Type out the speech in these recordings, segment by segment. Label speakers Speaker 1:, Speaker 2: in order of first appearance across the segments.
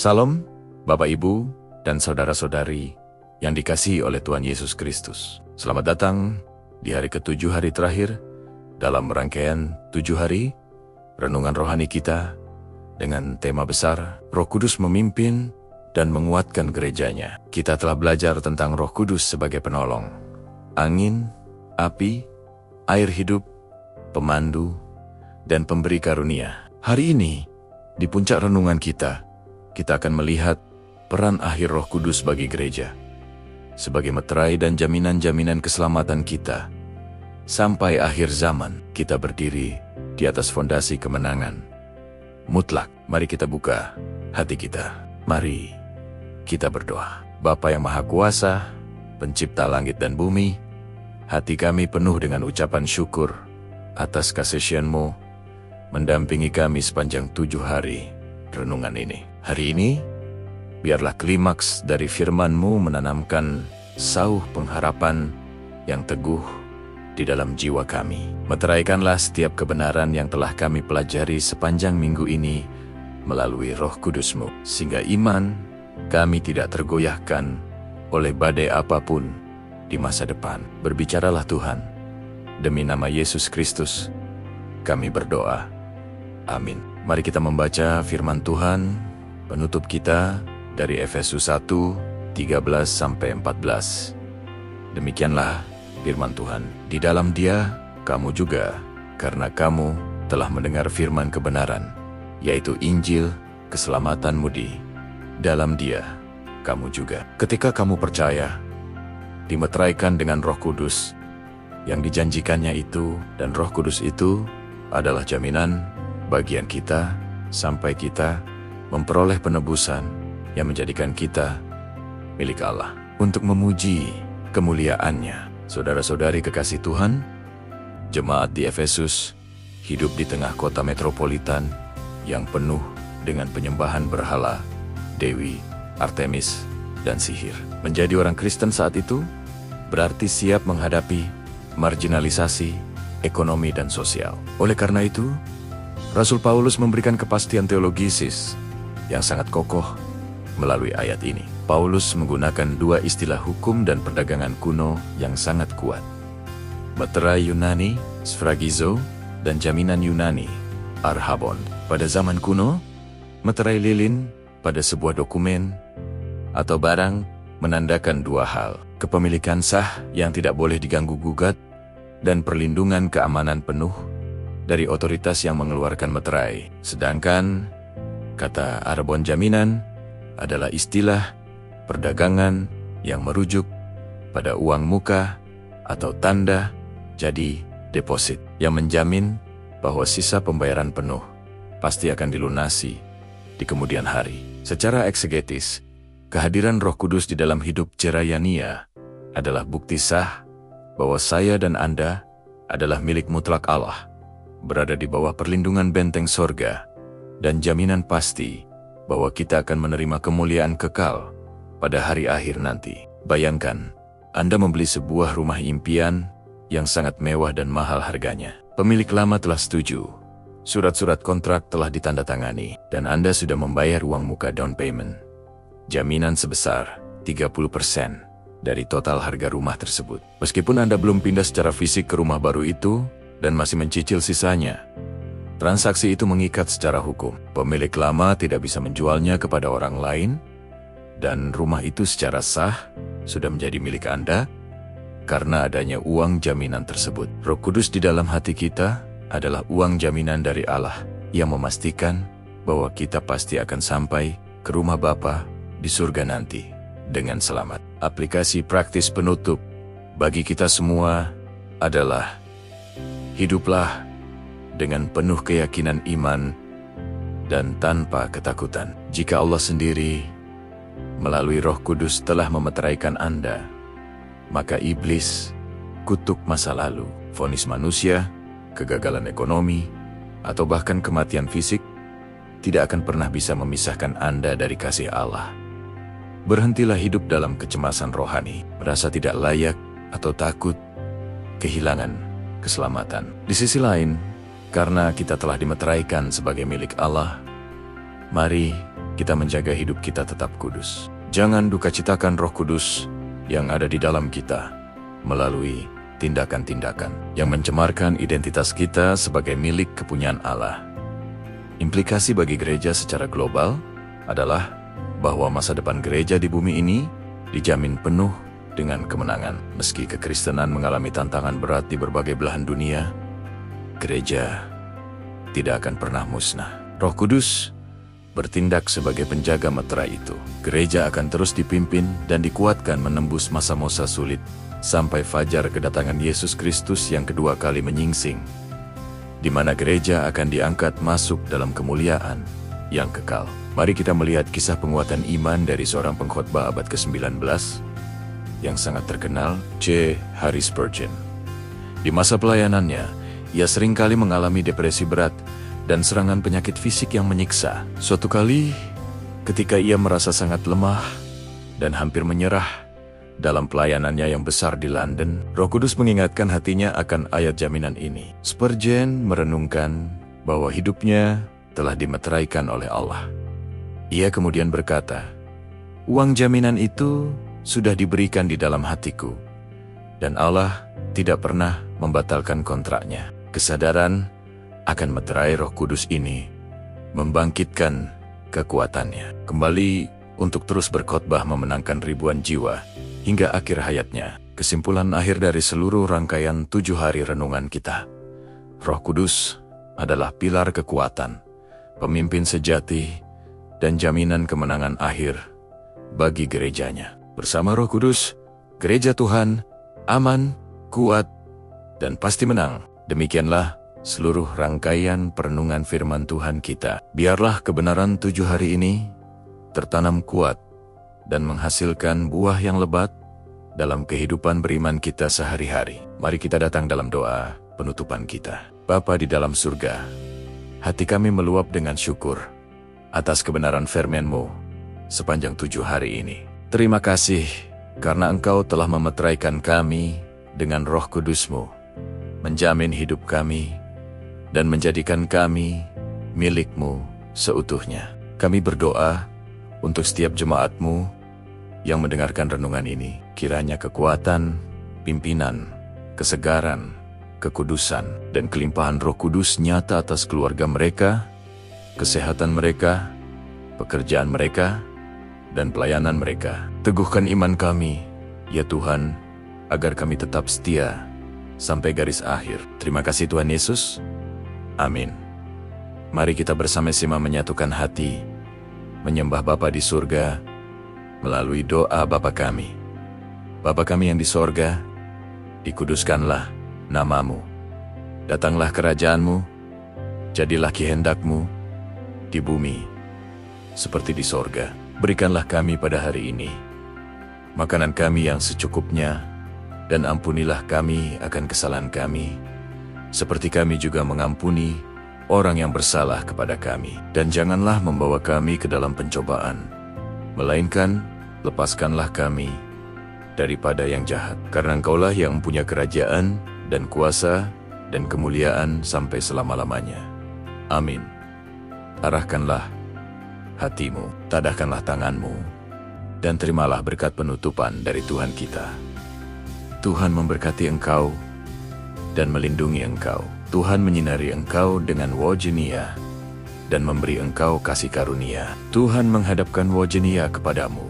Speaker 1: Salam, Bapak Ibu dan saudara-saudari yang dikasihi oleh Tuhan Yesus Kristus. Selamat datang di hari ke-7 hari terakhir dalam rangkaian 7 hari renungan rohani kita dengan tema besar Roh Kudus memimpin dan menguatkan gerejanya. Kita telah belajar tentang Roh Kudus sebagai penolong, angin, api, air hidup, pemandu, dan pemberi karunia. Hari ini, di puncak renungan kita akan melihat peran akhir Roh Kudus bagi gereja, sebagai meterai dan jaminan-jaminan keselamatan kita. Sampai akhir zaman, kita berdiri di atas fondasi kemenangan mutlak. Mari kita buka hati kita. Mari kita berdoa. Bapa yang Maha Kuasa, Pencipta langit dan bumi, hati kami penuh dengan ucapan syukur atas kasih-Mu mendampingi kami sepanjang 7 hari renungan ini. Hari ini, biarlah klimaks dari firman-Mu menanamkan sauh pengharapan yang teguh di dalam jiwa kami. Meteraikanlah setiap kebenaran yang telah kami pelajari sepanjang minggu ini melalui Roh Kudus-Mu, sehingga iman kami tidak tergoyahkan oleh badai apapun di masa depan. Berbicaralah Tuhan, demi nama Yesus Kristus, kami berdoa. Amin. Mari kita membaca firman Tuhan, penutup kita dari Efesus 1, 13-14. Demikianlah firman Tuhan. Di dalam Dia, kamu juga, karena kamu telah mendengar firman kebenaran, yaitu Injil keselamatanmu di dalam Dia, kamu juga. Ketika kamu percaya, dimeteraikan dengan Roh Kudus, yang dijanjikannya itu, dan Roh Kudus itu adalah jaminan bagian kita, sampai kita memperoleh penebusan yang menjadikan kita milik Allah untuk memuji kemuliaan-Nya. Saudara-saudari kekasih Tuhan, jemaat di Efesus hidup di tengah kota metropolitan yang penuh dengan penyembahan berhala, Dewi, Artemis, dan sihir. Menjadi orang Kristen saat itu berarti siap menghadapi marginalisasi ekonomi dan sosial. Oleh karena itu, Rasul Paulus memberikan kepastian teologisis yang sangat kokoh melalui ayat ini. Paulus menggunakan dua istilah hukum dan perdagangan kuno yang sangat kuat. Meterai Yunani, sphragizo, dan jaminan Yunani, archabon. Pada zaman kuno, meterai lilin pada sebuah dokumen atau barang menandakan dua hal: kepemilikan sah yang tidak boleh diganggu-gugat, dan perlindungan keamanan penuh dari otoritas yang mengeluarkan meterai. Sedangkan kata archabon jaminan adalah istilah perdagangan yang merujuk pada uang muka atau tanda jadi deposit, yang menjamin bahwa sisa pembayaran penuh pasti akan dilunasi di kemudian hari. Secara eksegetis, kehadiran Roh Kudus di dalam hidup Jerayania adalah bukti sah bahwa saya dan Anda adalah milik mutlak Allah, berada di bawah perlindungan benteng sorga, dan jaminan pasti bahwa kita akan menerima kemuliaan kekal pada hari akhir nanti. Bayangkan, Anda membeli sebuah rumah impian yang sangat mewah dan mahal harganya. Pemilik lama telah setuju, surat-surat kontrak telah ditandatangani, dan Anda sudah membayar uang muka down payment. Jaminan sebesar 30% dari total harga rumah tersebut. Meskipun Anda belum pindah secara fisik ke rumah baru itu dan masih mencicil sisanya, transaksi itu mengikat secara hukum. Pemilik lama tidak bisa menjualnya kepada orang lain, dan rumah itu secara sah sudah menjadi milik Anda karena adanya uang jaminan tersebut. Roh Kudus di dalam hati kita adalah uang jaminan dari Allah yang memastikan bahwa kita pasti akan sampai ke rumah Bapa di surga nanti dengan selamat. Aplikasi praktis penutup bagi kita semua adalah: hiduplah dengan penuh keyakinan iman dan tanpa ketakutan. Jika Allah sendiri melalui Roh Kudus telah memeteraikan Anda, maka iblis, kutuk masa lalu, vonis manusia, kegagalan ekonomi, atau bahkan kematian fisik tidak akan pernah bisa memisahkan Anda dari kasih Allah. Berhentilah hidup dalam kecemasan rohani, merasa tidak layak atau takut kehilangan keselamatan. Di sisi lain, karena kita telah dimeteraikan sebagai milik Allah, mari kita menjaga hidup kita tetap kudus. Jangan dukacitakan Roh Kudus yang ada di dalam kita melalui tindakan-tindakan yang mencemarkan identitas kita sebagai milik kepunyaan Allah. Implikasi bagi gereja secara global adalah bahwa masa depan gereja di bumi ini dijamin penuh dengan kemenangan. Meski kekristenan mengalami tantangan berat di berbagai belahan dunia, gereja tidak akan pernah musnah. Roh Kudus bertindak sebagai penjaga meterai itu. Gereja akan terus dipimpin dan dikuatkan menembus masa-masa sulit sampai fajar kedatangan Yesus Kristus yang kedua kali menyingsing, di mana gereja akan diangkat masuk dalam kemuliaan yang kekal. Mari kita melihat kisah penguatan iman dari seorang pengkhotbah abad ke-19 yang sangat terkenal, C. Harry Spurgeon. Di masa pelayanannya, ia seringkali mengalami depresi berat dan serangan penyakit fisik yang menyiksa. Suatu kali, ketika ia merasa sangat lemah dan hampir menyerah dalam pelayanannya yang besar di London, Roh Kudus mengingatkan hatinya akan ayat jaminan ini. Spurgeon merenungkan bahwa hidupnya telah dimeteraikan oleh Allah. Ia kemudian berkata, "Uang jaminan itu sudah diberikan di dalam hatiku, dan Allah tidak pernah membatalkan kontraknya." Kesadaran akan meterai Roh Kudus ini membangkitkan kekuatannya kembali untuk terus berkhotbah memenangkan ribuan jiwa hingga akhir hayatnya. Kesimpulan akhir dari seluruh rangkaian 7 hari renungan kita. Roh Kudus adalah pilar kekuatan, pemimpin sejati, dan jaminan kemenangan akhir bagi gerejanya. Bersama Roh Kudus, gereja Tuhan aman, kuat, dan pasti menang. Demikianlah seluruh rangkaian perenungan firman Tuhan kita. Biarlah kebenaran 7 hari ini tertanam kuat dan menghasilkan buah yang lebat dalam kehidupan beriman kita sehari-hari. Mari kita datang dalam doa penutupan kita. Bapa di dalam surga, hati kami meluap dengan syukur atas kebenaran firman-Mu sepanjang 7 hari ini. Terima kasih karena Engkau telah memeteraikan kami dengan Roh Kudus-Mu, menjamin hidup kami, dan menjadikan kami milik-Mu seutuhnya. Kami berdoa untuk setiap jemaat-Mu yang mendengarkan renungan ini. Kiranya kekuatan, pimpinan, kesegaran, kekudusan, dan kelimpahan Roh Kudus nyata atas keluarga mereka, kesehatan mereka, pekerjaan mereka, dan pelayanan mereka. Teguhkan iman kami, ya Tuhan, agar kami tetap setia sampai garis akhir. Terima kasih Tuhan Yesus. Amin. Mari kita bersama-sama menyatukan hati, menyembah Bapa di surga, melalui doa Bapa kami. Bapa kami yang di sorga, dikuduskanlah nama-Mu. Datanglah kerajaan-Mu, jadilah kehendak-Mu di bumi seperti di sorga. Berikanlah kami pada hari ini makanan kami yang secukupnya, dan ampunilah kami akan kesalahan kami, seperti kami juga mengampuni orang yang bersalah kepada kami. Dan janganlah membawa kami ke dalam pencobaan, melainkan lepaskanlah kami daripada yang jahat. Karena Engkaulah yang punya kerajaan dan kuasa dan kemuliaan sampai selama-lamanya. Amin. Arahkanlah hatimu, tadahkanlah tanganmu, dan terimalah berkat penutupan dari Tuhan kita. Tuhan memberkati engkau dan melindungi engkau. Tuhan menyinari engkau dengan wajah-Nya dan memberi engkau kasih karunia. Tuhan menghadapkan wajah-Nya kepadamu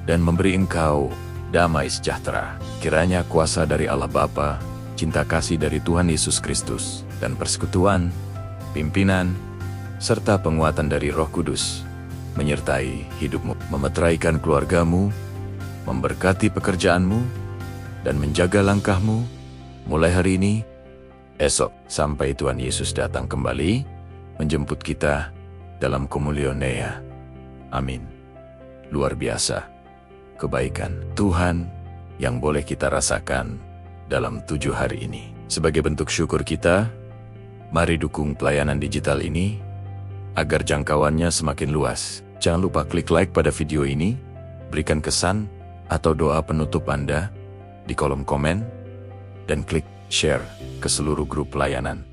Speaker 1: dan memberi engkau damai sejahtera. Kiranya kuasa dari Allah Bapa, cinta kasih dari Tuhan Yesus Kristus, dan persekutuan, pimpinan, serta penguatan dari Roh Kudus menyertai hidupmu, memeteraikan keluargamu, memberkati pekerjaanmu, dan menjaga langkahmu mulai hari ini, esok, sampai Tuhan Yesus datang kembali menjemput kita dalam komunionea. Amin. Luar biasa kebaikan Tuhan yang boleh kita rasakan dalam 7 hari ini. Sebagai bentuk syukur kita, mari dukung pelayanan digital ini agar jangkauannya semakin luas. Jangan lupa klik like pada video ini, berikan kesan atau doa penutup Anda di kolom komen, dan klik share ke seluruh grup pelayanan,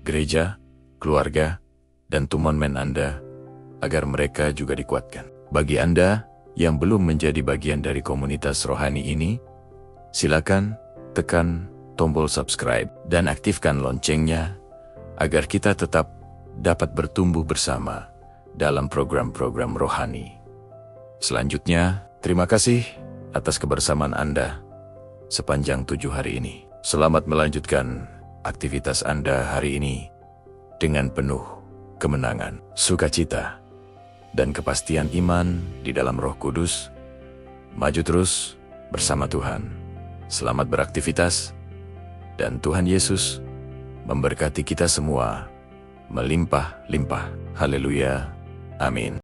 Speaker 1: gereja, keluarga, dan teman-teman Anda agar mereka juga dikuatkan. Bagi Anda yang belum menjadi bagian dari komunitas rohani ini, silakan tekan tombol subscribe dan aktifkan loncengnya agar kita tetap dapat bertumbuh bersama dalam program-program rohani. Selanjutnya, terima kasih atas kebersamaan Anda sepanjang 7 hari ini. Selamat melanjutkan aktivitas Anda hari ini dengan penuh kemenangan, sukacita, dan kepastian iman di dalam Roh Kudus. Maju terus bersama Tuhan. Selamat beraktivitas, dan Tuhan Yesus memberkati kita semua melimpah-limpah. Haleluya. Amin.